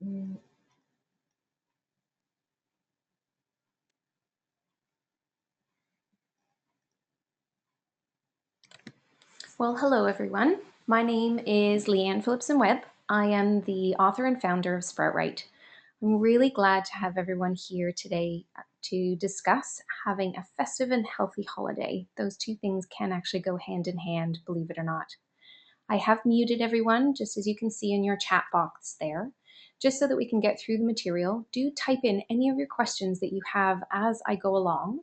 Mm. Well, hello everyone. My name is Leanne Phillipson-Webb. I am the author and founder of Sproutright. I'm really glad to have everyone here today to discuss having a festive and healthy holiday. Those two things can actually go hand in hand, believe it or not. I have muted everyone, just as you can see in your chat box there, just so that we can get through the material. Do type in any of your questions that you have as I go along,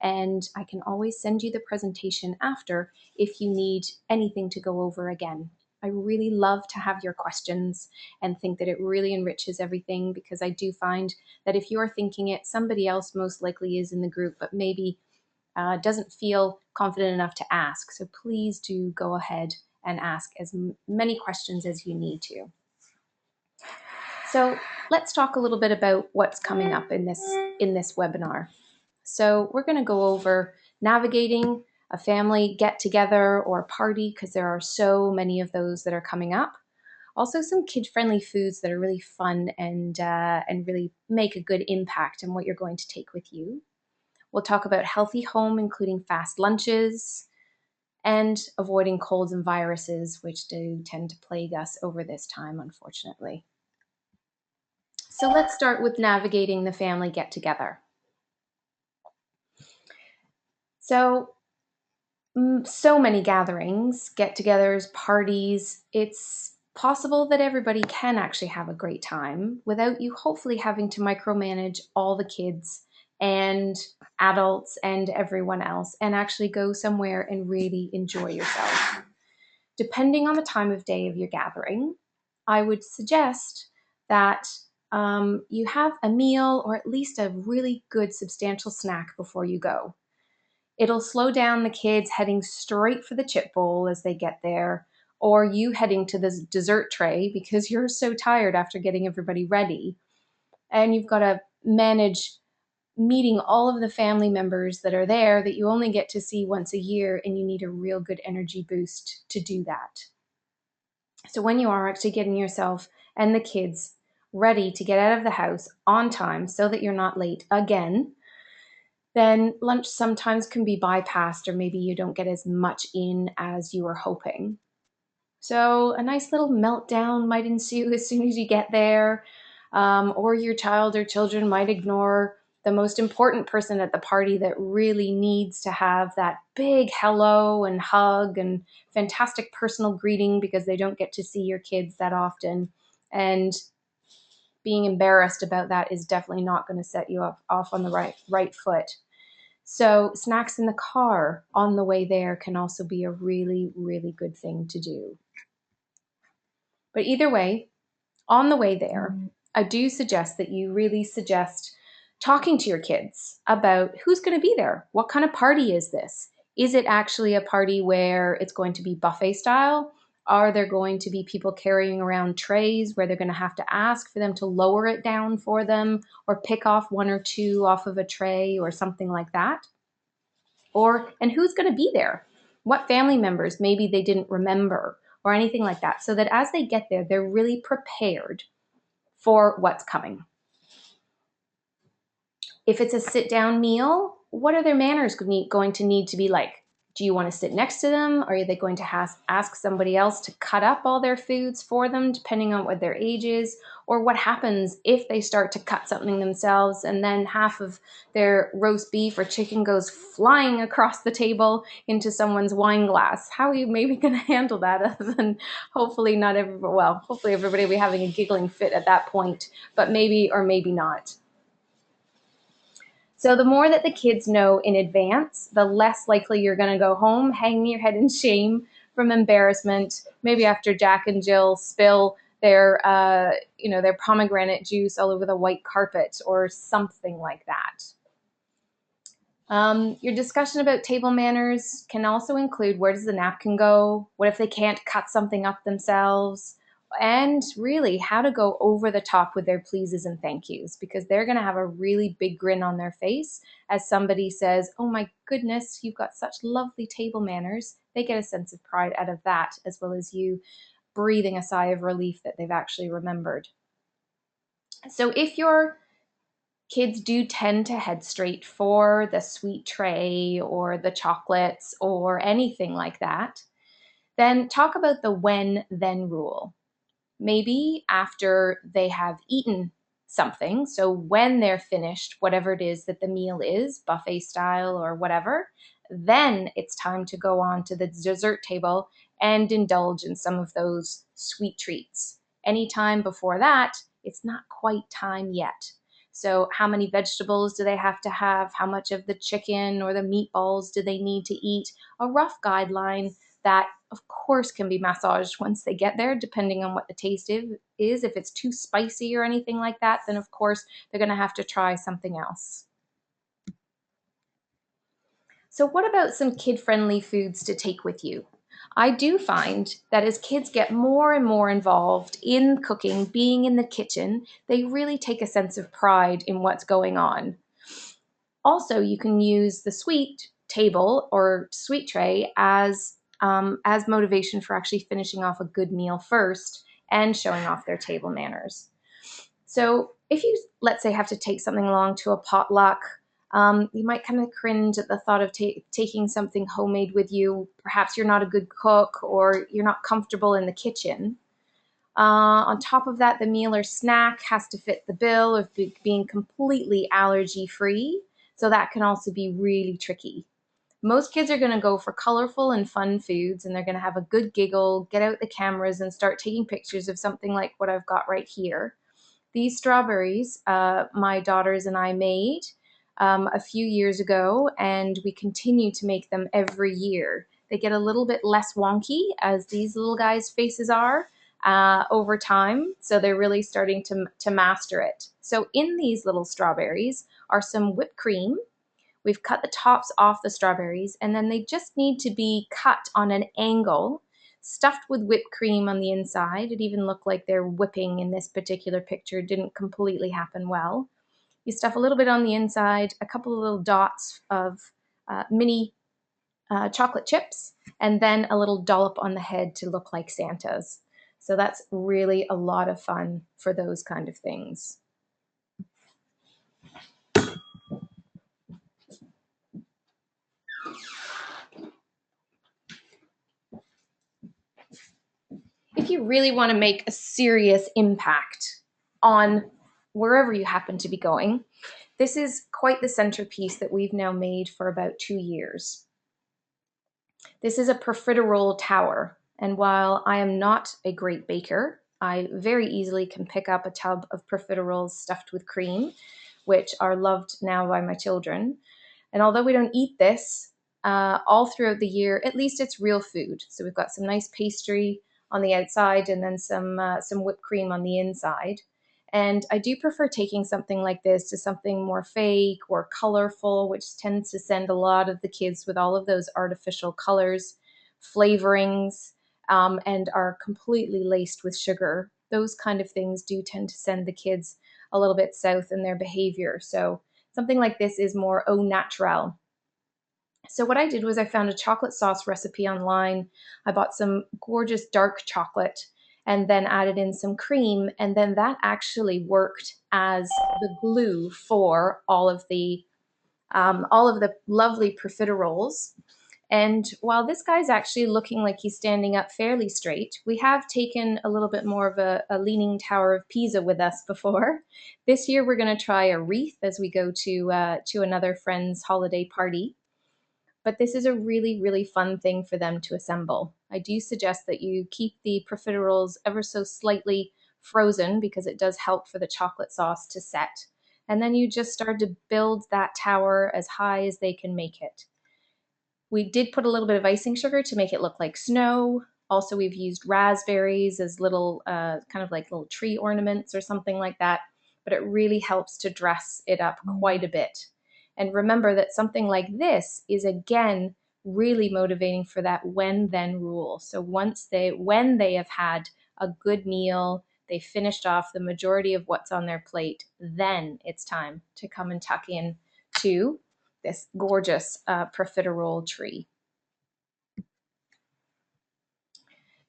and I can always send you the presentation after if you need anything to go over again. I really love to have your questions and think that it really enriches everything, because I do find that if you're thinking it, somebody else most likely is in the group, but maybe doesn't feel confident enough to ask. So please do go ahead and ask as many questions as you need to. So let's talk a little bit about what's coming up in this webinar. So we're going to go over navigating a family get-together or party, because there are so many of those that are coming up. Also, some kid-friendly foods that are really fun and really make a good impact on what you're going to take with you. We'll talk about healthy home, including fast lunches, and avoiding colds and viruses, which do tend to plague us over this time, unfortunately. So let's start with navigating the family get-together. So many gatherings, get-togethers, parties. It's possible that everybody can actually have a great time without you hopefully having to micromanage all the kids and adults and everyone else, and actually go somewhere and really enjoy yourself. Depending on the time of day of your gathering, I would suggest that you have a meal or at least a really good substantial snack before you go. It'll slow down the kids heading straight for the chip bowl as they get there, or you heading to the dessert tray because you're so tired after getting everybody ready. And you've got to manage meeting all of the family members that are there that you only get to see once a year, and you need a real good energy boost to do that. So when you are actually getting yourself and the kids ready to get out of the house on time so that you're not late again, then lunch sometimes can be bypassed, or maybe you don't get as much in as you were hoping. So a nice little meltdown might ensue as soon as you get there, or your child or children might ignore the most important person at the party that really needs to have that big hello and hug and fantastic personal greeting, because they don't get to see your kids that often. And being embarrassed about that is definitely not going to set you off on the right foot. So snacks in the car on the way there can also be a really, really good thing to do. But either way, on the way there, I do suggest that you really suggest talking to your kids about who's going to be there. What kind of party is this? Is it actually a party where it's going to be buffet style? Are there going to be people carrying around trays where they're going to have to ask for them to lower it down for them, or pick off one or two off of a tray or something like that? And who's going to be there? What family members maybe they didn't remember, or anything like that, so that as they get there, they're really prepared for what's coming. If it's a sit-down meal, what are their manners going to need to be like? Do you want to sit next to them? Are they going to ask somebody else to cut up all their foods for them, depending on what their age is? Or what happens if they start to cut something themselves and then half of their roast beef or chicken goes flying across the table into someone's wine glass? How are you maybe going to handle that, other than hopefully hopefully everybody will be having a giggling fit at that point, but maybe or maybe not. So the more that the kids know in advance, the less likely you're going to go home hanging your head in shame from embarrassment, maybe after Jack and Jill spill their pomegranate juice all over the white carpet or something like that. Your discussion about table manners can also include, where does the napkin go? What if they can't cut something up themselves? And really how to go over the top with their pleases and thank yous, because they're going to have a really big grin on their face as somebody says, oh my goodness, you've got such lovely table manners. They get a sense of pride out of that, as well as you breathing a sigh of relief that they've actually remembered. So if your kids do tend to head straight for the sweet tray or the chocolates or anything like that, then talk about the when then rule. Maybe after they have eaten something, so when they're finished, whatever it is that the meal is, buffet style or whatever, then it's time to go on to the dessert table and indulge in some of those sweet treats. Anytime before that, it's not quite time yet. So, how many vegetables do they have to have? How much of the chicken or the meatballs do they need to eat? A rough guideline that, of course, can be massaged once they get there, depending on what the taste is. If it's too spicy or anything like that, then of course they're going to have to try something else. So, what about some kid friendly foods to take with you? I do find that as kids get more and more involved in cooking, being in the kitchen, they really take a sense of pride in what's going on. Also, you can use the sweet table or sweet tray as motivation for actually finishing off a good meal first and showing off their table manners. So, if you, let's say, have to take something along to a potluck, you might kind of cringe at the thought of taking something homemade with you. Perhaps you're not a good cook or you're not comfortable in the kitchen. On top of that, the meal or snack has to fit the bill of being completely allergy free. So that can also be really tricky. Most kids are going to go for colorful and fun foods, and they're going to have a good giggle, get out the cameras, and start taking pictures of something like what I've got right here. These strawberries, my daughters and I made a few years ago, and we continue to make them every year. They get a little bit less wonky as these little guys' faces are over time, so they're really starting to master it. So in these little strawberries are some whipped cream. We've cut the tops off the strawberries, and then they just need to be cut on an angle, stuffed with whipped cream on the inside. It even looked like they're whipping in this particular picture. It didn't completely happen well. You stuff a little bit on the inside, a couple of little dots of mini chocolate chips, and then a little dollop on the head to look like Santa's. So that's really a lot of fun for those kind of things. If you really want to make a serious impact on wherever you happen to be going, this is quite the centerpiece that we've now made for about 2 years. This is a profiterole tower, and while I am not a great baker, I very easily can pick up a tub of profiteroles stuffed with cream, which are loved now by my children. And although we don't eat this all throughout the year, at least it's real food. So we've got some nice pastry on the outside and then some whipped cream on the inside. And I do prefer taking something like this to something more fake or colorful, which tends to send a lot of the kids with all of those artificial colors, flavorings, and are completely laced with sugar. Those kind of things do tend to send the kids a little bit south in their behavior. So something like this is more au naturel. So what I did was I found a chocolate sauce recipe online. I bought some gorgeous dark chocolate and then added in some cream, and then that actually worked as the glue for all of the lovely profiteroles. And while this guy's actually looking like he's standing up fairly straight, we have taken a little bit more of a leaning Tower of Pisa with us before. This year we're going to try a wreath as we go to another friend's holiday party. But this is a really, really fun thing for them to assemble. I do suggest that you keep the profiteroles ever so slightly frozen because it does help for the chocolate sauce to set. And then you just start to build that tower as high as they can make it. We did put a little bit of icing sugar to make it look like snow. Also, we've used raspberries as little, kind of like little tree ornaments or something like that. But it really helps to dress it up quite a bit. And remember that something like this is, again, really motivating for that when then rule. So when they have had a good meal, they finished off the majority of what's on their plate, then it's time to come and tuck in to this gorgeous profiterole tree.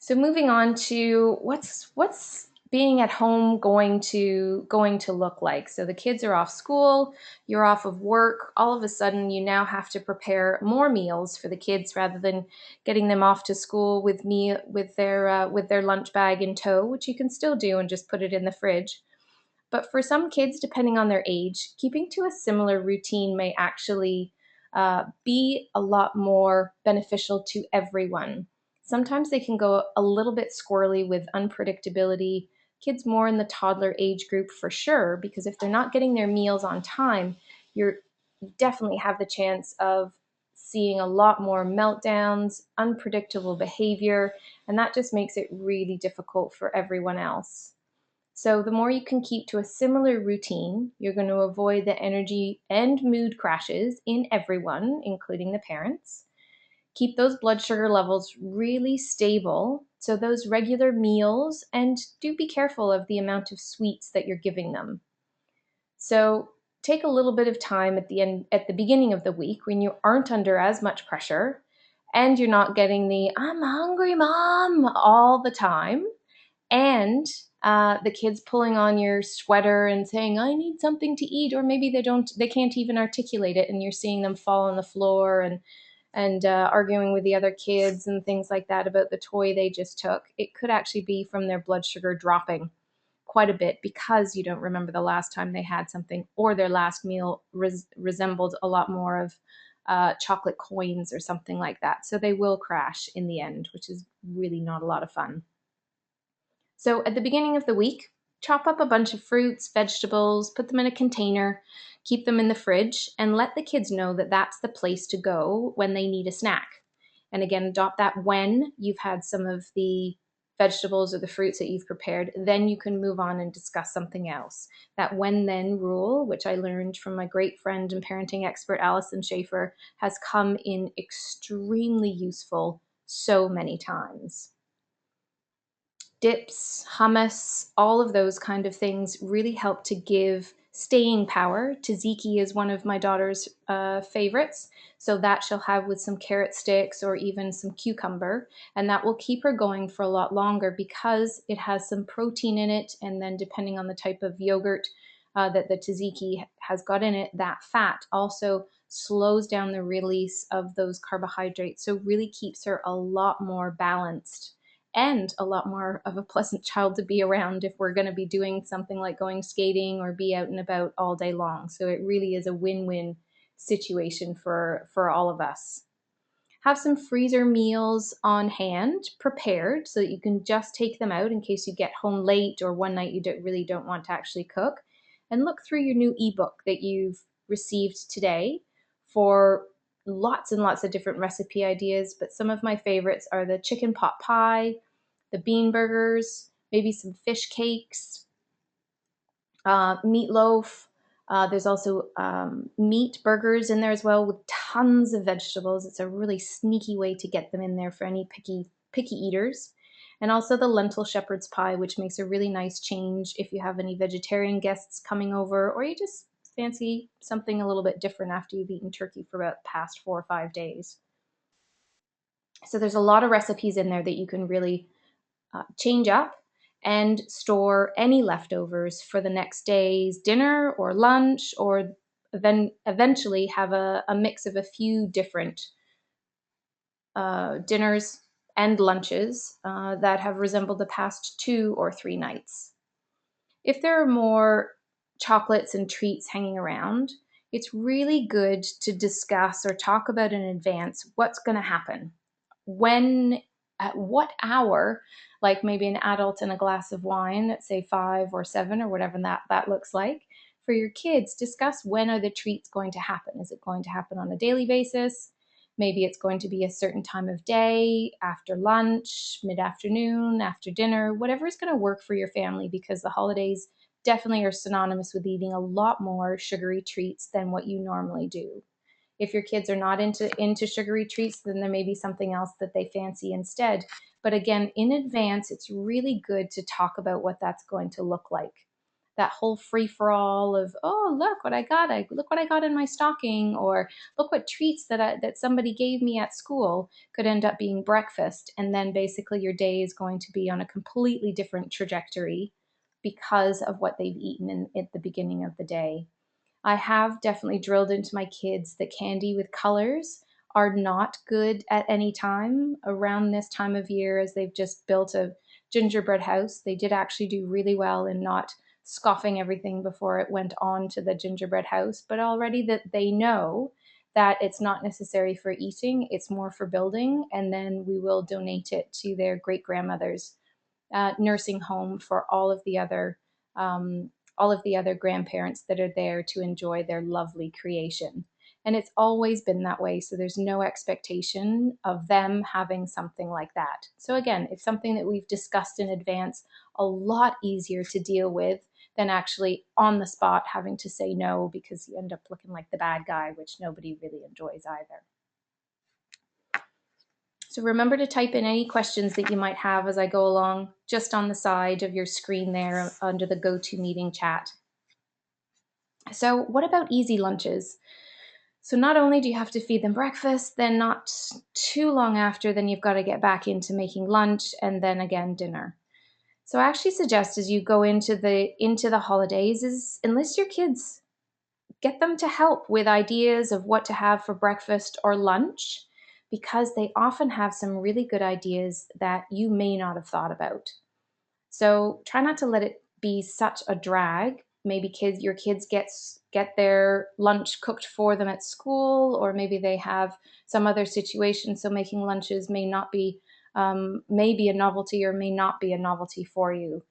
So moving on to what's being at home going to look like? So the kids are off school, you're off of work, all of a sudden you now have to prepare more meals for the kids rather than getting them off to school with their lunch bag in tow, which you can still do and just put it in the fridge. But for some kids, depending on their age, keeping to a similar routine may actually be a lot more beneficial to everyone. Sometimes they can go a little bit squirrely with unpredictability. Kids more in the toddler age group for sure, because if they're not getting their meals on time, you definitely have the chance of seeing a lot more meltdowns, unpredictable behavior, and that just makes it really difficult for everyone else. So, the more you can keep to a similar routine, you're going to avoid the energy and mood crashes in everyone, including the parents. Keep those blood sugar levels really stable. So, those regular meals, and do be careful of the amount of sweets that you're giving them. So, take a little bit of time at the beginning of the week when you aren't under as much pressure and you're not getting the "I'm hungry, mom" all the time, and the kids pulling on your sweater and saying, "I need something to eat," or maybe they can't even articulate it, and you're seeing them fall on the floor and arguing with the other kids and things like that about the toy they just took. It could actually be from their blood sugar dropping quite a bit because you don't remember the last time they had something, or their last meal resembled a lot more of chocolate coins or something like that. So they will crash in the end, which is really not a lot of fun. So at the beginning of the week, chop up a bunch of fruits, vegetables, put them in a container, keep them in the fridge, and let the kids know that that's the place to go when they need a snack. And again, adopt that when you've had some of the vegetables or the fruits that you've prepared, then you can move on and discuss something else. That when then rule, which I learned from my great friend and parenting expert Allison Schaefer, has come in extremely useful so many times. Dips, hummus, all of those kind of things really help to give staying power. Tzatziki is one of my daughter's favorites, so that she'll have with some carrot sticks or even some cucumber, and that will keep her going for a lot longer because it has some protein in it, and then depending on the type of yogurt that the tzatziki has got in it, that fat also slows down the release of those carbohydrates, so really keeps her a lot more balanced and a lot more of a pleasant child to be around if we're going to be doing something like going skating or be out and about all day long. So it really is a win-win situation for all of us. Have some freezer meals on hand prepared so that you can just take them out in case you get home late or one night you really don't want to actually cook. And look through your new ebook that you've received today for lots and lots of different recipe ideas. But some of my favorites are the chicken pot pie, the bean burgers, maybe some fish cakes, meatloaf. There's also meat burgers in there as well with tons of vegetables. It's a really sneaky way to get them in there for any picky eaters. And also the lentil shepherd's pie, which makes a really nice change if you have any vegetarian guests coming over, or you just fancy something a little bit different after you've eaten turkey for about the past 4 or 5 days. So there's a lot of recipes in there that you can really change up and store any leftovers for the next day's dinner or lunch, or then eventually have a mix of a few different dinners and lunches that have resembled the past 2 or 3 nights. If there are more chocolates and treats hanging around, it's really good to discuss or talk about in advance what's going to happen. When, at what hour, like maybe an adult and a glass of wine at say 5 or 7 or whatever that looks like. For your kids, discuss when are the treats going to happen. Is it going to happen on a daily basis? Maybe it's going to be a certain time of day, after lunch, mid-afternoon, after dinner, whatever is going to work for your family, because the holidays definitely are synonymous with eating a lot more sugary treats than what you normally do. If your kids are not into sugary treats, then there may be something else that they fancy instead. But again, in advance, it's really good to talk about what that's going to look like. That whole free for all of, oh, look what I got! Look what I got in my stocking, or look what treats that somebody gave me at school, could end up being breakfast, and then basically your day is going to be on a completely different trajectory because of what they've eaten at the beginning of the day. I have definitely drilled into my kids that candy with colors are not good at any time around this time of year, as they've just built a gingerbread house. They did actually do really well in not scoffing everything before it went on to the gingerbread house, but already that they know that it's not necessary for eating, it's more for building, and then we will donate it to their great grandmother's nursing home for um, all of the other grandparents that are there to enjoy their lovely creation. And it's always been that way, so there's no expectation of them having something like that. So again, it's something that we've discussed in advance, a lot easier to deal with than actually on the spot having to say no, because you end up looking like the bad guy, which nobody really enjoys either. So remember to type in any questions that you might have as I go along, just on the side of your screen there under the GoToMeeting chat. So what about easy lunches? So not only do you have to feed them breakfast, then not too long after, then you've got to get back into making lunch and then again dinner. So I actually suggest as you go into the holidays is enlist your kids. Get them to help with ideas of what to have for breakfast or lunch, because they often have some really good ideas that you may not have thought about. So try not to let it be such a drag. Maybe your kids get their lunch cooked for them at school, or maybe they have some other situation. So making lunches may be a novelty or may not be a novelty for you.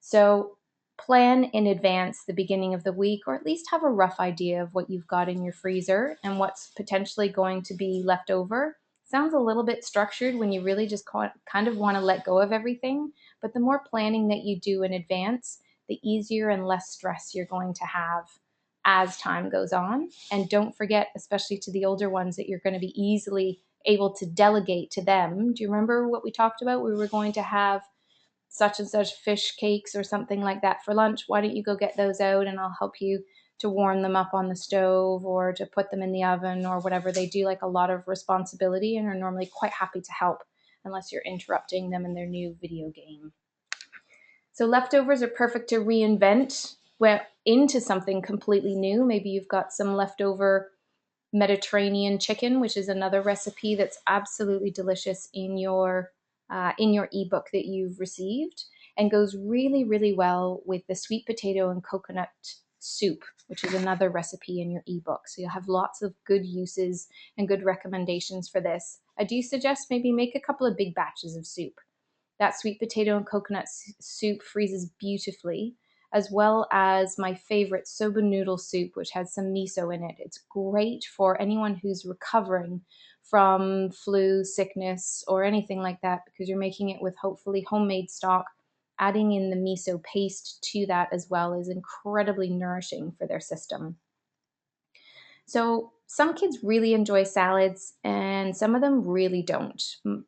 So plan in advance the beginning of the week, or at least have a rough idea of what you've got in your freezer and what's potentially going to be left over. Sounds a little bit structured when you really just kind of want to let go of everything, but the more planning that you do in advance, the easier and less stress you're going to have as time goes on. And don't forget, especially to the older ones, that you're going to be easily able to delegate to them. Do you remember what we talked about? We were going to have such and such fish cakes or something like that for lunch. Why don't you go get those out and I'll help you to warm them up on the stove or to put them in the oven or whatever. They do like a lot of responsibility and are normally quite happy to help unless you're interrupting them in their new video game. So leftovers are perfect to reinvent into something completely new. Maybe you've got some leftover Mediterranean chicken, which is another recipe that's absolutely delicious in your ebook that you've received, and goes really, really well with the sweet potato and coconut soup, which is another recipe in your ebook. So you'll have lots of good uses and good recommendations for this. I do suggest maybe make a couple of big batches of soup. That sweet potato and coconut soup freezes beautifully, as well as my favorite soba noodle soup, which has some miso in it. It's great for anyone who's recovering from flu, sickness, or anything like that, because you're making it with hopefully homemade stock. Adding in the miso paste to that as well is incredibly nourishing for their system. So some kids really enjoy salads and some of them really don't.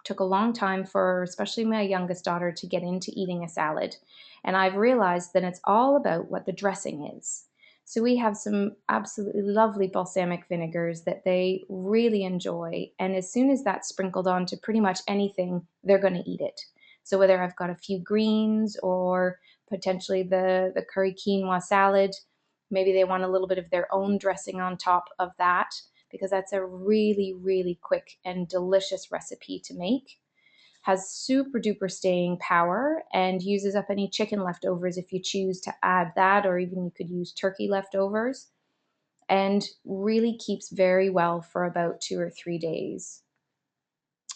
Took a long time for especially my youngest daughter to get into eating a salad. And I've realized that it's all about what the dressing is. So we have some absolutely lovely balsamic vinegars that they really enjoy. And as soon as that's sprinkled onto pretty much anything, they're going to eat it. So whether I've got a few greens or potentially the curry quinoa salad, maybe they want a little bit of their own dressing on top of that, because that's a really, really quick and delicious recipe to make. Has super duper staying power and uses up any chicken leftovers if you choose to add that, or even you could use turkey leftovers, and really keeps very well for about 2 or 3 days.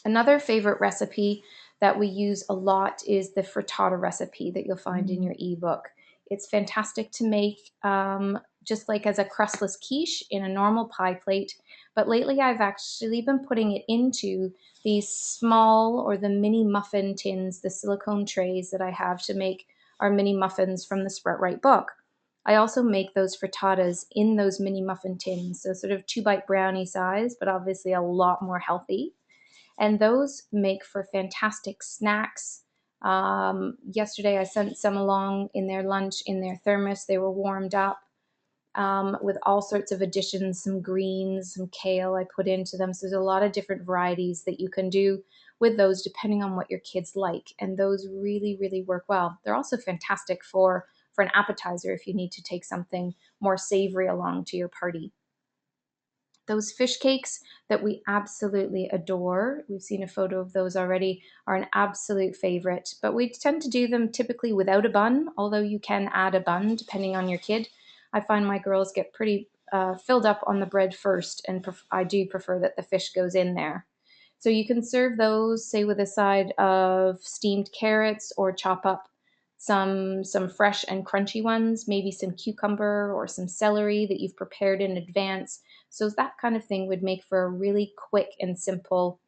Another favorite recipe that we use a lot is the frittata recipe that you'll find in your ebook. It's fantastic to make just like as a crustless quiche in a normal pie plate. But lately I've actually been putting it into these small or the mini muffin tins, the silicone trays that I have to make our mini muffins from the Sprout Right book. I also make those frittatas in those mini muffin tins, so sort of 2-bite brownie size, but obviously a lot more healthy. And those make for fantastic snacks. Yesterday I sent some along in their lunch in their thermos. They were warmed up with all sorts of additions, some greens, some kale I put into them. So there's a lot of different varieties that you can do with those depending on what your kids like. And those really, really work well. They're also fantastic for an appetizer if you need to take something more savory along to your party. Those fish cakes that we absolutely adore, we've seen a photo of those already, are an absolute favorite. But we tend to do them typically without a bun, although you can add a bun depending on your kid. I find my girls get pretty filled up on the bread first, and I do prefer that the fish goes in there. So you can serve those, say, with a side of steamed carrots, or chop up some fresh and crunchy ones, maybe some cucumber or some celery that you've prepared in advance. So that kind of thing would make for a really quick and simple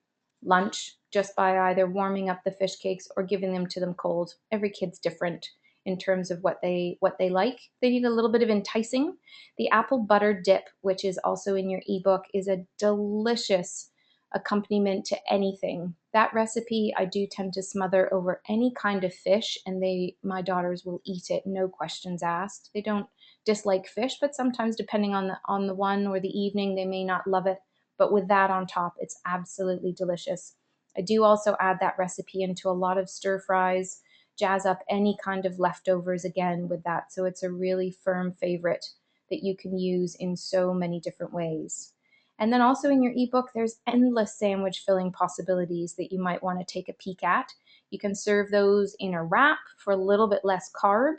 lunch, just by either warming up the fish cakes or giving them to them cold. Every kid's different in terms of what they like. They need a little bit of enticing. The apple butter dip, which is also in your ebook, is a delicious accompaniment to anything. That recipe I do tend to smother over any kind of fish, and my daughters will eat it, no questions asked. They don't dislike fish, but sometimes depending on the one or the evening, they may not love it. But with that on top, it's absolutely delicious. I do also add that recipe into a lot of stir fries, jazz up any kind of leftovers again with that. So it's a really firm favorite that you can use in so many different ways. And then also in your ebook, there's endless sandwich filling possibilities that you might want to take a peek at. You can serve those in a wrap for a little bit less carb.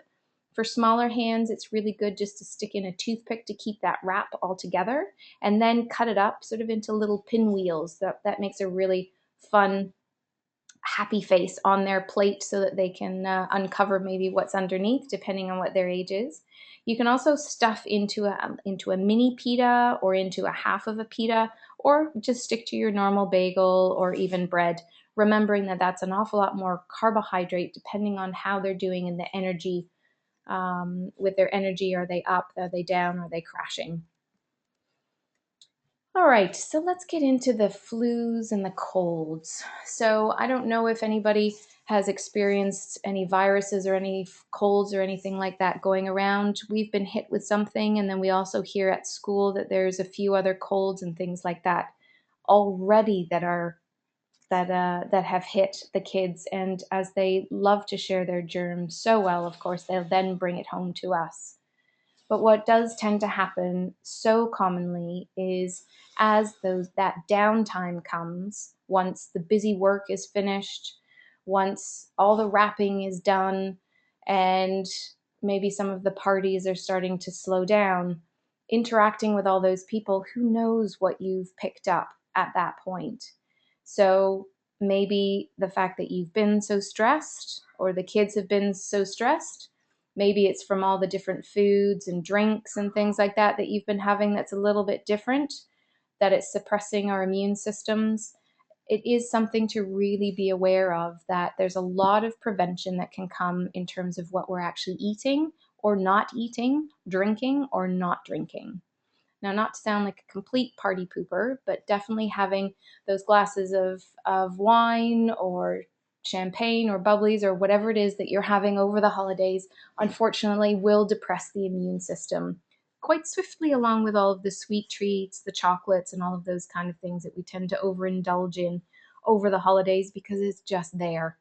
For smaller hands, it's really good just to stick in a toothpick to keep that wrap all together, and then cut it up sort of into little pinwheels. That makes a really fun, happy face on their plate so that they can uncover maybe what's underneath, depending on what their age is. You can also stuff into a mini pita or into a half of a pita, or just stick to your normal bagel or even bread, remembering that that's an awful lot more carbohydrate depending on how they're doing in the energy. With their energy, are they up, are they down, are they crashing? All right, so let's get into the flus and the colds. So I don't know if anybody has experienced any viruses or any colds or anything like that going around. We've been hit with something, and then we also hear at school that there's a few other colds and things like that already that have hit the kids. And as they love to share their germs so well, of course, they'll then bring it home to us. But what does tend to happen so commonly is, as that downtime comes, once the busy work is finished, once all the wrapping is done, and maybe some of the parties are starting to slow down, interacting with all those people, who knows what you've picked up at that point. So maybe the fact that you've been so stressed, or the kids have been so stressed, maybe it's from all the different foods and drinks and things like that you've been having, that's a little bit different, that it's suppressing our immune systems. It is something to really be aware of, that there's a lot of prevention that can come in terms of what we're actually eating or not eating, drinking or not drinking. Now, not to sound like a complete party pooper, but definitely having those glasses of wine or champagne or bubblies or whatever it is that you're having over the holidays, unfortunately, will depress the immune system quite swiftly, along with all of the sweet treats, the chocolates, and all of those kind of things that we tend to overindulge in over the holidays because it's just there.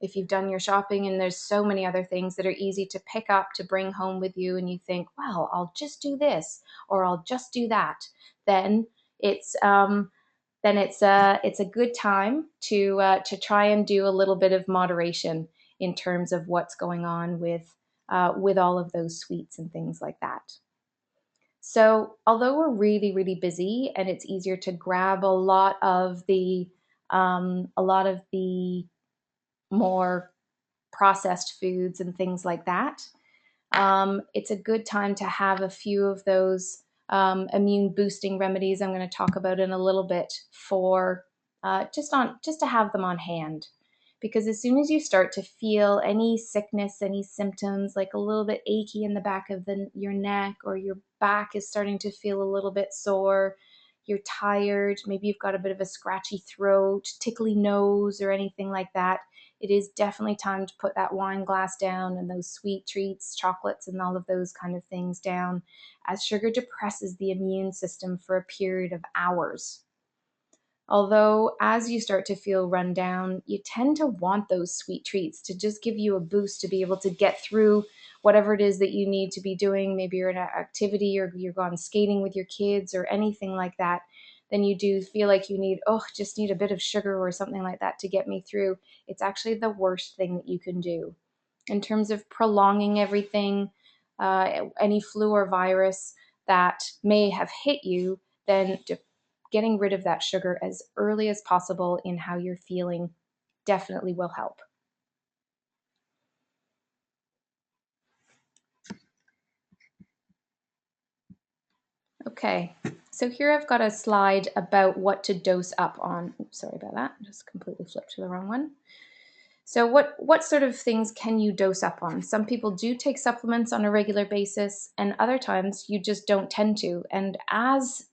If you've done your shopping and there's so many other things that are easy to pick up to bring home with you, and you think, well, I'll just do this or I'll just do that, then it's it's a good time to try and do a little bit of moderation in terms of what's going on with all of those sweets and things like that. So although we're really, really busy and it's easier to grab a lot of the more processed foods and things like that, it's a good time to have a few of those immune boosting remedies I'm going to talk about in a little bit, for just to have them on hand. Because as soon as you start to feel any sickness, any symptoms, like a little bit achy in the back of your neck, or your back is starting to feel a little bit sore, you're tired, maybe you've got a bit of a scratchy throat, tickly nose, or anything like that, it is definitely time to put that wine glass down and those sweet treats, chocolates, and all of those kind of things down, as sugar depresses the immune system for a period of hours. Although, as you start to feel run down, you tend to want those sweet treats to just give you a boost to be able to get through whatever it is that you need to be doing. Maybe you're in an activity or you're gone skating with your kids or anything like that. Then you do feel like you need, oh, just need a bit of sugar or something like that to get me through. It's actually the worst thing that you can do. In terms of prolonging everything, any flu or virus that may have hit you, then getting rid of that sugar as early as possible in how you're feeling definitely will help. Okay, so here I've got a slide about what to dose up on. Oops, sorry about that, just completely flipped to the wrong one. So what sort of things can you dose up on? Some people do take supplements on a regular basis, and other times you just don't tend to. And as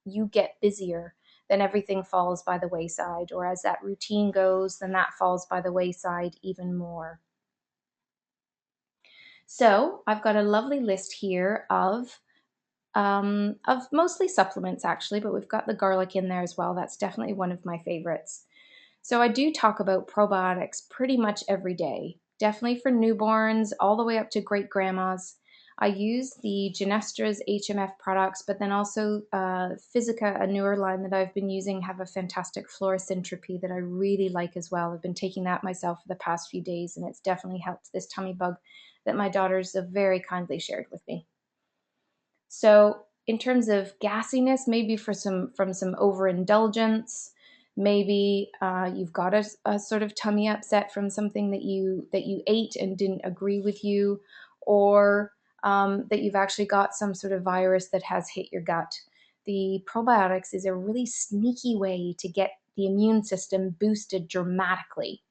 you get busier, then everything falls by the wayside, or as that routine goes, then that falls by the wayside even more. So I've got a lovely list here of mostly supplements actually, but we've got the garlic in there as well. That's definitely one of my favorites. So I do talk about probiotics pretty much every day, definitely for newborns all the way up to great grandmas. I use the Genestra's HMF products, but then also Physica, a newer line that I've been using, have a fantastic fluorosentropy that I really like as well. I've been taking that myself for the past few days, and it's definitely helped this tummy bug that my daughters have very kindly shared with me. So in terms of gassiness, maybe from some overindulgence, maybe you've got a sort of tummy upset from something that you ate and didn't agree with you, or that you've actually got some sort of virus that has hit your gut. The probiotics is a really sneaky way to get the immune system boosted dramatically.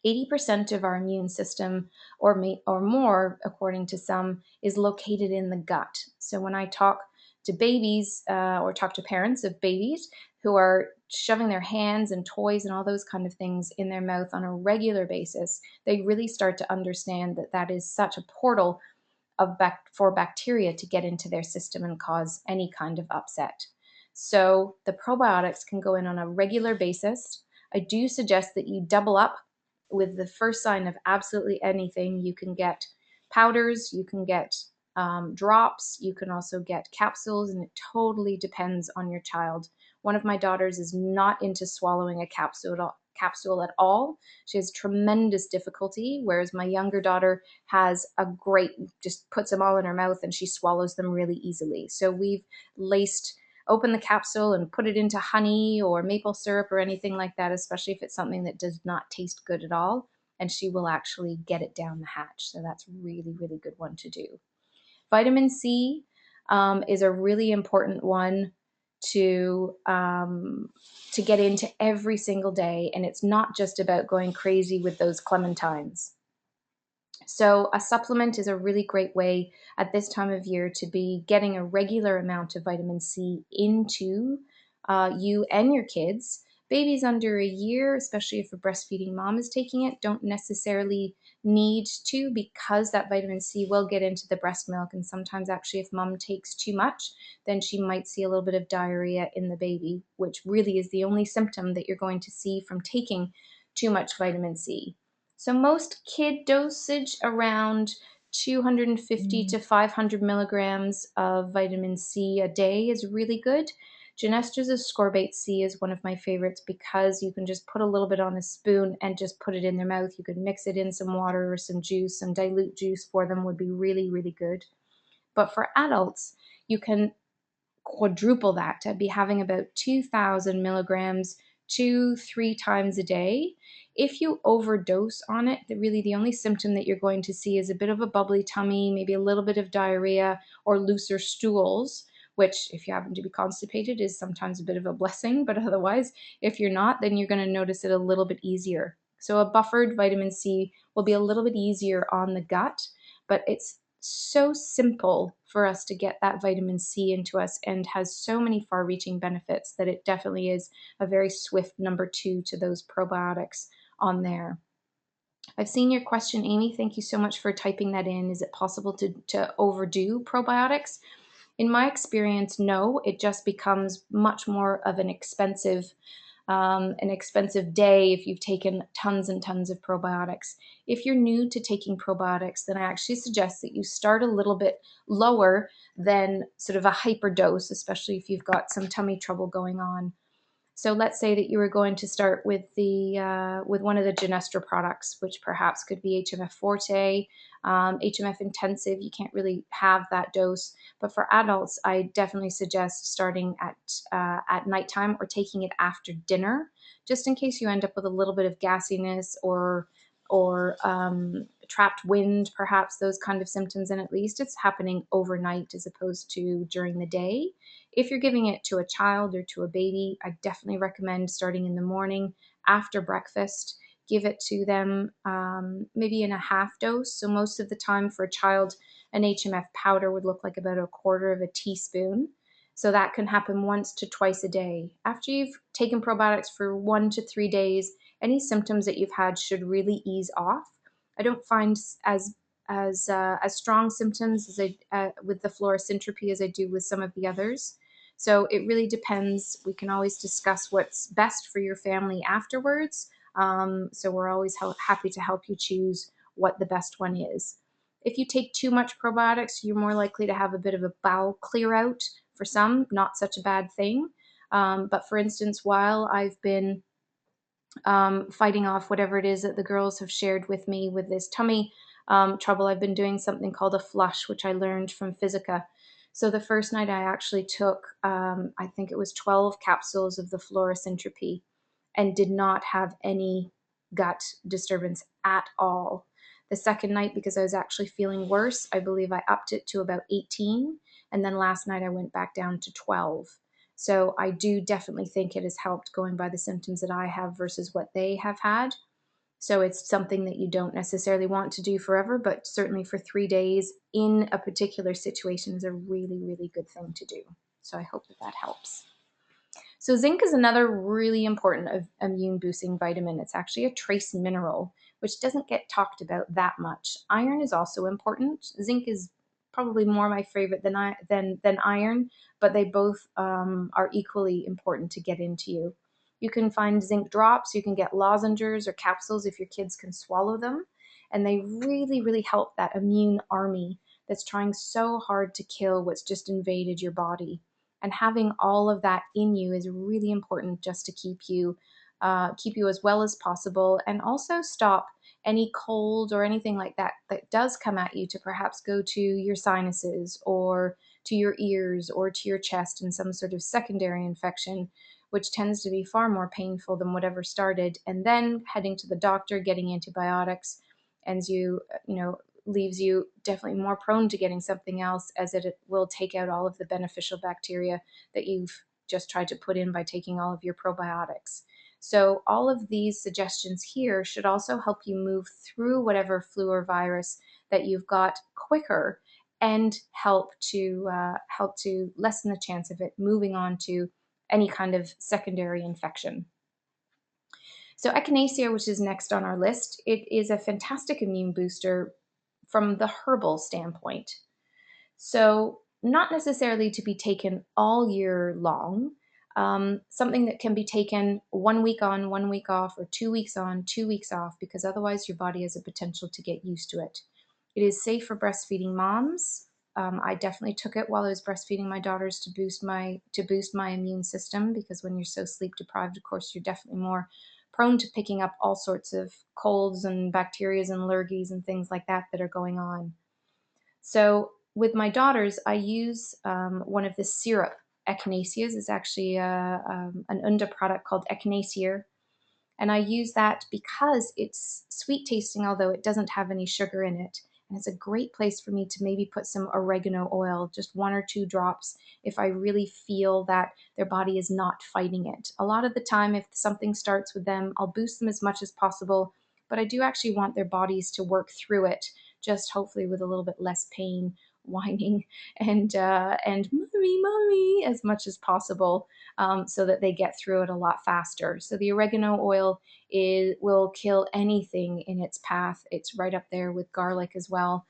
80% of our immune system, or more, according to some, is located in the gut. So when I talk to babies or talk to parents of babies who are shoving their hands and toys and all those kind of things in their mouth on a regular basis, they really start to understand that that is such a portal for bacteria to get into their system and cause any kind of upset. So the probiotics can go in on a regular basis. I do suggest that you double up with the first sign of absolutely anything. You can get powders, you can get drops, you can also get capsules, and it totally depends on your child. One of my daughters is not into swallowing a capsule at all. She has tremendous difficulty, whereas my younger daughter has a great, just puts them all in her mouth and she swallows them really easily. So we've laced open the capsule and put it into honey or maple syrup or anything like that, especially if it's something that does not taste good at all, and she will actually get it down the hatch. So that's really, really good one to do. Vitamin C is a really important one to get into every single day, and it's not just about going crazy with those clementines. So a supplement is a really great way at this time of year to be getting a regular amount of vitamin C into you and your kids. Babies under a year, especially if a breastfeeding mom is taking it, don't necessarily need to, because that vitamin C will get into the breast milk. And sometimes actually if mom takes too much, then she might see a little bit of diarrhea in the baby, which really is the only symptom that you're going to see from taking too much vitamin C. So most kid dosage around 250 to 500 milligrams of vitamin C a day is really good. Genestra's ascorbate C is one of my favorites because you can just put a little bit on a spoon and just put it in their mouth. You could mix it in some water or some juice, some dilute juice for them would be really, really good. But for adults, you can quadruple that to be having about 2,000 milligrams 2-3 times a day. If you overdose on it, the only symptom that you're going to see is a bit of a bubbly tummy, maybe a little bit of diarrhea or looser stools, which if you happen to be constipated is sometimes a bit of a blessing, but otherwise if you're not, then you're going to notice it a little bit easier. So a buffered vitamin C will be a little bit easier on the gut, but it's so simple for us to get that vitamin C into us and has so many far-reaching benefits that it definitely is a very swift number 2 to those probiotics on there. I've seen your question, Amy. Thank you so much for typing that in. Is it possible to overdo probiotics? In my experience, no, it just becomes much more of an expensive day if you've taken tons and tons of probiotics. If you're new to taking probiotics, then I actually suggest that you start a little bit lower than sort of a hyper dose, especially if you've got some tummy trouble going on. So let's say that you were going to start with the with one of the Genestra products, which perhaps could be HMF Forte, HMF Intensive. You can't really have that dose, but for adults, I definitely suggest starting at nighttime or taking it after dinner, just in case you end up with a little bit of gassiness or trapped wind, perhaps those kind of symptoms. And at least it's happening overnight as opposed to during the day. If you're giving it to a child or to a baby, I definitely recommend starting in the morning after breakfast. Give it to them maybe in a half dose. So most of the time for a child, an HMF powder would look like about a quarter of a teaspoon. So that can happen once to twice a day. After you've taken probiotics for 1 to 3 days, any symptoms that you've had should really ease off. I don't find as strong symptoms as with the fluorosyntropy as I do with some of the others. So it really depends. We can always discuss what's best for your family afterwards. So we're always happy to help you choose what the best one is. If you take too much probiotics, you're more likely to have a bit of a bowel clear out. For some, not such a bad thing. But for instance, while I've been fighting off whatever it is that the girls have shared with me with this tummy trouble, I've been doing something called a flush, which I learned from Physica. So the first night I actually took, I think it was 12 capsules of the fluorosyntropy and did not have any gut disturbance at all. The second night, because I was actually feeling worse, I believe I upped it to about 18. And then last night I went back down to 12. So I do definitely think it has helped going by the symptoms that I have versus what they have had. So it's something that you don't necessarily want to do forever, but certainly for 3 days in a particular situation is a really, really good thing to do. So I hope that that helps. So zinc is another really important immune boosting vitamin. It's actually a trace mineral, which doesn't get talked about that much. Iron is also important. Zinc is probably more my favorite than iron, but they both are equally important to get into you. You can find zinc drops, you can get lozenges or capsules if your kids can swallow them, and they really, really help that immune army that's trying so hard to kill what's just invaded your body. And having all of that in you is really important just to keep you as well as possible, and also stop any cold or anything like that that does come at you to perhaps go to your sinuses or to your ears or to your chest in some sort of secondary infection, which tends to be far more painful than whatever started, and then heading to the doctor, getting antibiotics, and leaves you definitely more prone to getting something else, as it will take out all of the beneficial bacteria that you've just tried to put in by taking all of your probiotics. So all of these suggestions here should also help you move through whatever flu or virus that you've got quicker, and help to lessen the chance of it moving on to any kind of secondary infection. So echinacea, which is next on our list, it is a fantastic immune booster from the herbal standpoint. So not necessarily to be taken all year long, something that can be taken 1 week on, 1 week off, or 2 weeks on, 2 weeks off, because otherwise your body has a potential to get used to it. It is safe for breastfeeding moms. I definitely took it while I was breastfeeding my daughters to boost my immune system, because when you're so sleep deprived, of course, you're definitely more prone to picking up all sorts of colds and bacteria and allergies and things like that that are going on. So with my daughters, I use one of the syrup echinaceas. It's actually an Unda product called Echinacea, and I use that because it's sweet tasting, although it doesn't have any sugar in it. And it's a great place for me to maybe put some oregano oil, just 1 or 2 drops, if I really feel that their body is not fighting it. A lot of the time, if something starts with them, I'll boost them as much as possible, but I do actually want their bodies to work through it, just hopefully with a little bit less pain whining and mommy, mommy as much as possible, so that they get through it a lot faster. So the oregano oil will kill anything in its path. It's right up there with garlic as well.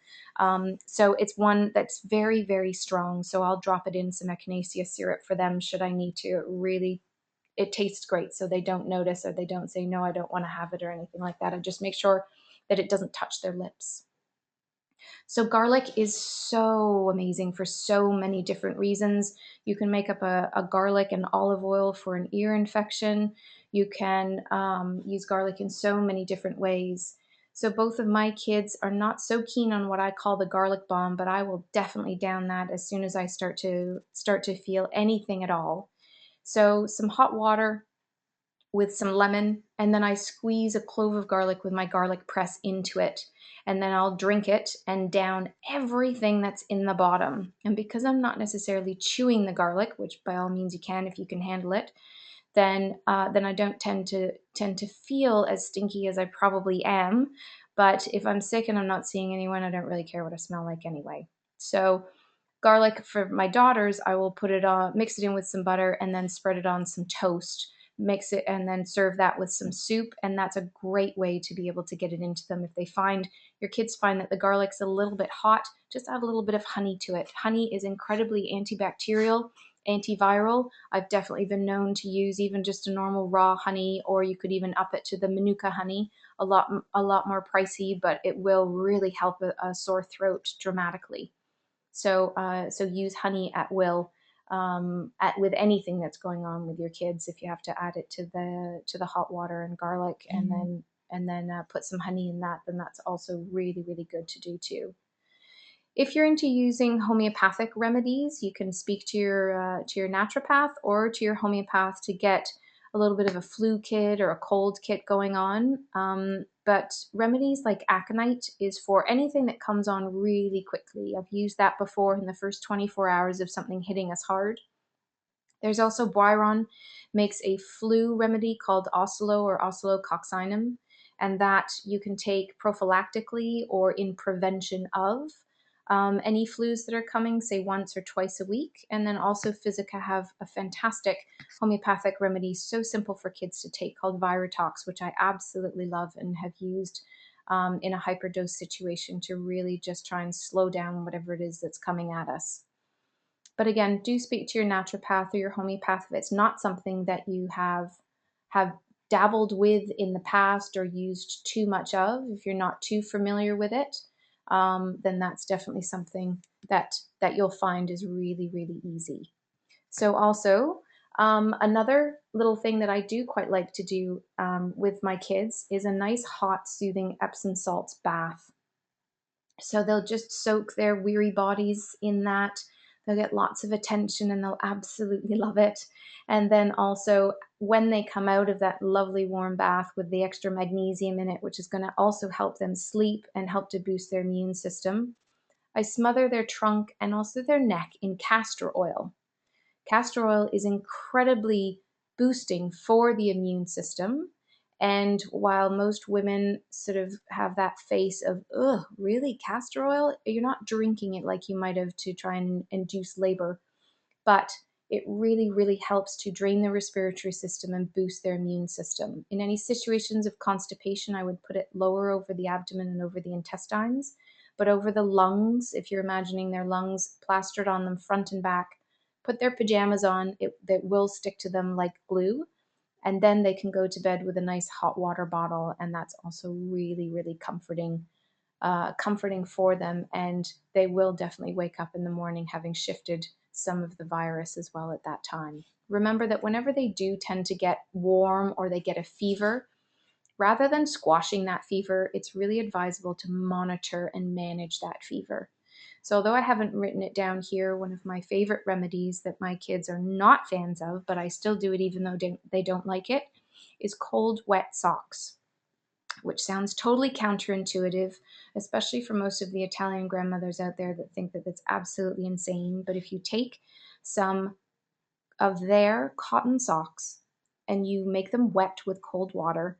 So it's one that's very, very strong. So I'll drop it in some echinacea syrup for them should I need to. It tastes great, so they don't notice or they don't say, no, I don't want to have it or anything like that. I just make sure that it doesn't touch their lips. So garlic is so amazing for so many different reasons. You can make up a garlic and olive oil for an ear infection. You can use garlic in so many different ways. So both of my kids are not so keen on what I call the garlic bomb, but I will definitely down that as soon as I start to feel anything at all. So some hot water with some lemon, and then I squeeze a clove of garlic with my garlic press into it. And then I'll drink it and down everything that's in the bottom. And because I'm not necessarily chewing the garlic, which by all means you can if you can handle it, then I don't tend to feel as stinky as I probably am. But if I'm sick and I'm not seeing anyone, I don't really care what I smell like anyway. So garlic for my daughters, I will put it on, mix it in with some butter, and then spread it on some toast. Mix it and then serve that with some soup, and that's a great way to be able to get it into them. If your kids find that the garlic's a little bit hot, just add a little bit of honey to it. Honey is incredibly antibacterial, antiviral. I've definitely been known to use even just a normal raw honey, or you could even up it to the Manuka honey. A lot more pricey, but it will really help a sore throat dramatically. So use honey at will, with anything that's going on with your kids. If you have to add it to the hot water and garlic, and then put some honey in that, then that's also really, really good to do too. If you're into using homeopathic remedies, you can speak to your naturopath or to your homeopath to get a little bit of a flu kit or a cold kit going on. But remedies like aconite is for anything that comes on really quickly. I've used that before in the first 24 hours of something hitting us hard. There's also Boiron makes a flu remedy called Oslo or Oscillococcinum, and that you can take prophylactically or in prevention of any flus that are coming, say once or twice a week. And then also Physica have a fantastic homeopathic remedy, so simple for kids to take, called Virotox, which I absolutely love and have used in a hyperdose situation to really just try and slow down whatever it is that's coming at us. But again, do speak to your naturopath or your homeopath if it's not something that you have dabbled with in the past or used too much of. If you're not too familiar with it, then that's definitely something that you'll find is really, really easy. So also, another little thing that I do quite like to do with my kids is a nice hot, soothing Epsom salts bath. So they'll just soak their weary bodies in that. They'll get lots of attention and they'll absolutely love it. And then also, when they come out of that lovely warm bath with the extra magnesium in it, which is going to also help them sleep and help to boost their immune system, I smother their trunk and also their neck in castor oil. Castor oil is incredibly boosting for the immune system. And while most women sort of have that face of, ugh, really, castor oil? You're not drinking it like you might have to try and induce labor, but it really, really helps to drain the respiratory system and boost their immune system. In any situations of constipation, I would put it lower over the abdomen and over the intestines, but over the lungs, if you're imagining their lungs plastered on them front and back, put their pajamas on, that will stick to them like glue, and then they can go to bed with a nice hot water bottle, and that's also really, really comforting for them, and they will definitely wake up in the morning having shifted some of the virus as well at that time. Remember that whenever they do tend to get warm or they get a fever, rather than squashing that fever, it's really advisable to monitor and manage that fever. So although I haven't written it down here, one of my favorite remedies that my kids are not fans of, but I still do it even though they don't like it, is cold, wet socks, which sounds totally counterintuitive, especially for most of the Italian grandmothers out there that think that that's absolutely insane. But if you take some of their cotton socks and you make them wet with cold water,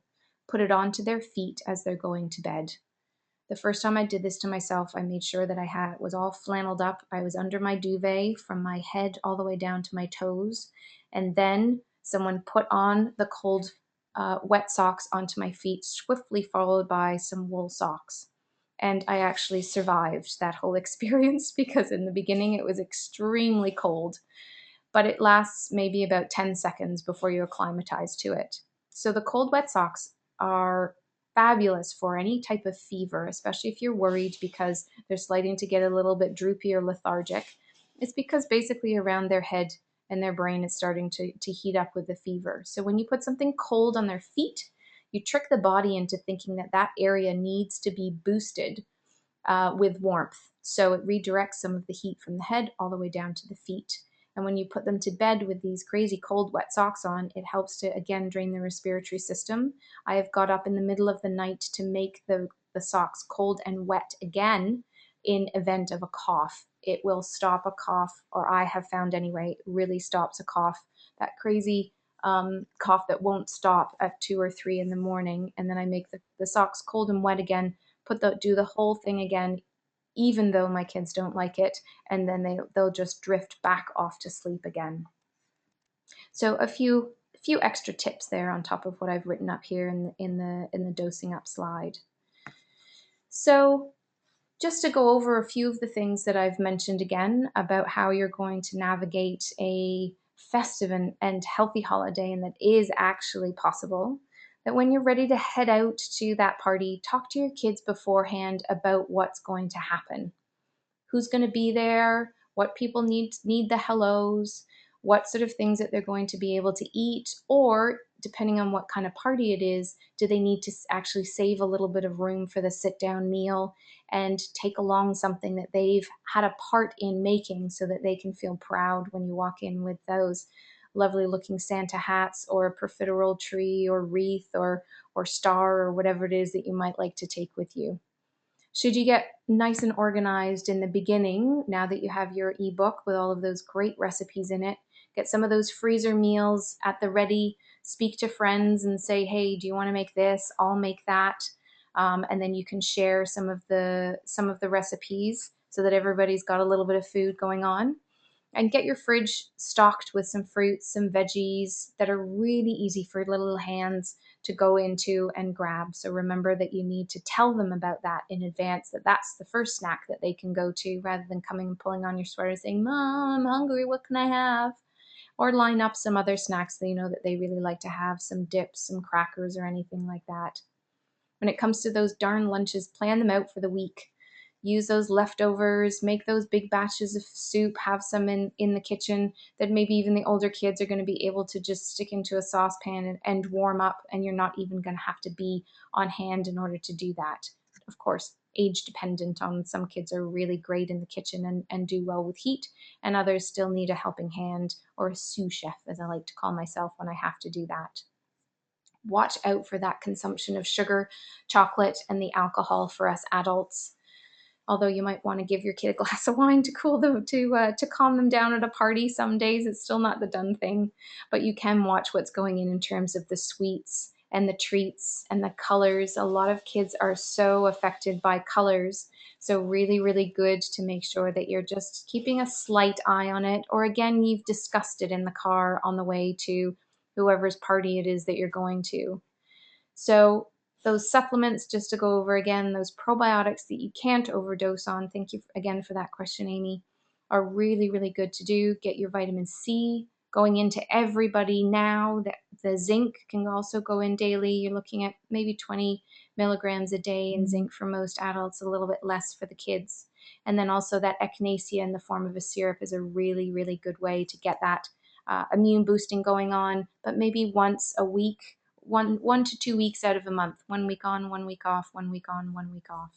put it onto their feet as they're going to bed, The first time I did this to myself, I made sure that was all flanneled up. I was under my duvet from my head all the way down to my toes. And then someone put on the cold, wet socks onto my feet, swiftly followed by some wool socks. And I actually survived that whole experience because in the beginning it was extremely cold, but it lasts maybe about 10 seconds before you acclimatize to it. So the cold, wet socks are fabulous for any type of fever, especially if you're worried because they're starting to get a little bit droopy or lethargic. It's because basically around their head and their brain is starting to heat up with the fever. So when you put something cold on their feet, you trick the body into thinking that that area needs to be boosted with warmth. So it redirects some of the heat from the head all the way down to the feet. And when you put them to bed with these crazy cold, wet socks on, it helps to, again, drain the respiratory system. I have got up in the middle of the night to make the socks cold and wet again in event of a cough. It will stop a cough, or I have found anyway, it really stops a cough. That crazy cough that won't stop at 2 or 3 in the morning. And then I make the socks cold and wet again, do the whole thing again, even though my kids don't like it, and then they'll just drift back off to sleep again. So a few extra tips there on top of what I've written up here in the dosing up slide. So just to go over a few of the things that I've mentioned again about how you're going to navigate a festive and healthy holiday, and that is actually possible. That when you're ready to head out to that party, talk to your kids beforehand about what's going to happen. Who's going to be there, what people need the hellos, what sort of things that they're going to be able to eat, or depending on what kind of party it is, do they need to actually save a little bit of room for the sit down meal and take along something that they've had a part in making so that they can feel proud when you walk in with those lovely looking Santa hats or a profiterole tree or wreath or star or whatever it is that you might like to take with you. Should you get nice and organized in the beginning, now that you have your ebook with all of those great recipes in it, get some of those freezer meals at the ready, speak to friends and say, hey, do you want to make this? I'll make that. And then you can share some of the recipes so that everybody's got a little bit of food going on. And get your fridge stocked with some fruits, some veggies that are really easy for little hands to go into and grab. So remember that you need to tell them about that in advance, that that's the first snack that they can go to, rather than coming and pulling on your sweater saying, Mom, I'm hungry, what can I have? Or line up some other snacks that you know that they really like to have, some dips, some crackers, or anything like that. When it comes to those darn lunches, plan them out for the week. Use those leftovers, make those big batches of soup, have some in the kitchen that maybe even the older kids are going to be able to just stick into a saucepan and warm up, and you're not even going to have to be on hand in order to do that. Of course, age dependent. On some kids are really great in the kitchen and do well with heat, and others still need a helping hand, or a sous chef, as I like to call myself when I have to do that. Watch out for that consumption of sugar, chocolate, and the alcohol for us adults. Although you might want to give your kid a glass of wine to cool them to calm them down at a party some days, it's still not the done thing. But you can watch what's going in terms of the sweets and the treats and the colors. A lot of kids are so affected by colors. So really, really good to make sure that you're just keeping a slight eye on it. Or again, you've discussed it in the car on the way to whoever's party it is that you're going to. So those supplements, just to go over again, those probiotics that you can't overdose on, thank you again for that question, Amy, are really, really good to do. Get your vitamin C going into everybody now. The zinc can also go in daily. You're looking at maybe 20 milligrams a day in zinc for most adults, a little bit less for the kids. And then also that echinacea in the form of a syrup is a really, really good way to get that immune boosting going on, but maybe once a week, 1 to 2 weeks out of a month, 1 week on, 1 week off, 1 week on, 1 week off.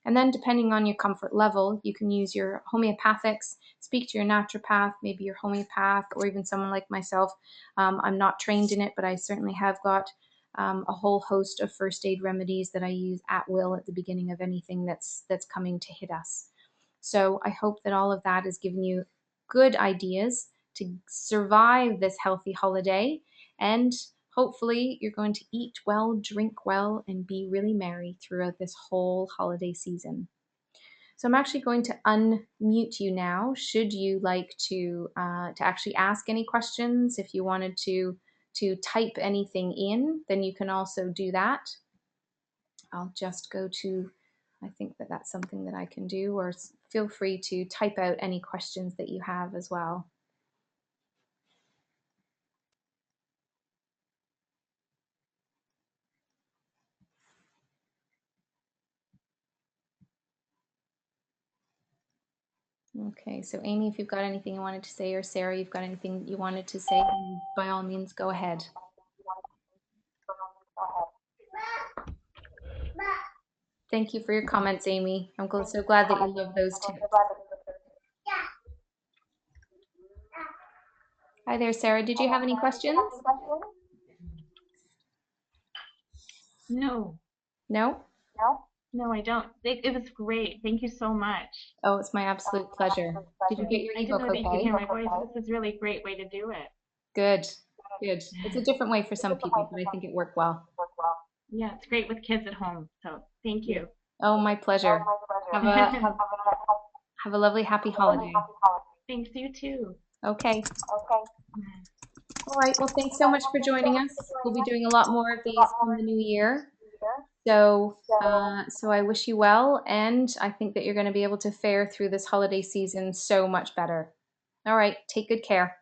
And then depending on your comfort level, you can use your homeopathics, speak to your naturopath, maybe your homeopath, or even someone like myself. I'm not trained in it, but I certainly have got a whole host of first aid remedies that I use at will at the beginning of anything that's coming to hit us. So I hope that all of that has given you good ideas to survive this healthy holiday, and hopefully you're going to eat well, drink well, and be really merry throughout this whole holiday season. So I'm actually going to unmute you now. Should you like to actually ask any questions, if you wanted to type anything in, then you can also do that. I'll just go to, I think that that's something that I can do, or feel free to type out any questions that you have as well. Okay, so Amy, if you've got anything you wanted to say, or Sarah, you've got anything you wanted to say, by all means, go ahead. Thank you for your comments, Amy. I'm so glad that you love those tips. Hi there, Sarah. Did you have any questions? No. No? No, I don't. It was great. Thank you so much. Oh, it's my absolute pleasure. Did you get your I didn't ebook know that you could okay? hear my voice. This is really a great way to do it. Good, good. It's a different way for some people, but I think it worked well. Yeah, it's great with kids at home. So thank Yeah. you. Oh, my pleasure. Have a have a lovely, happy holiday. Thanks, you too. Okay. All right. Well, thanks so much for joining us. We'll be doing a lot more of these in the new year. So I wish you well, and I think that you're going to be able to fare through this holiday season so much better. All right. Take good care.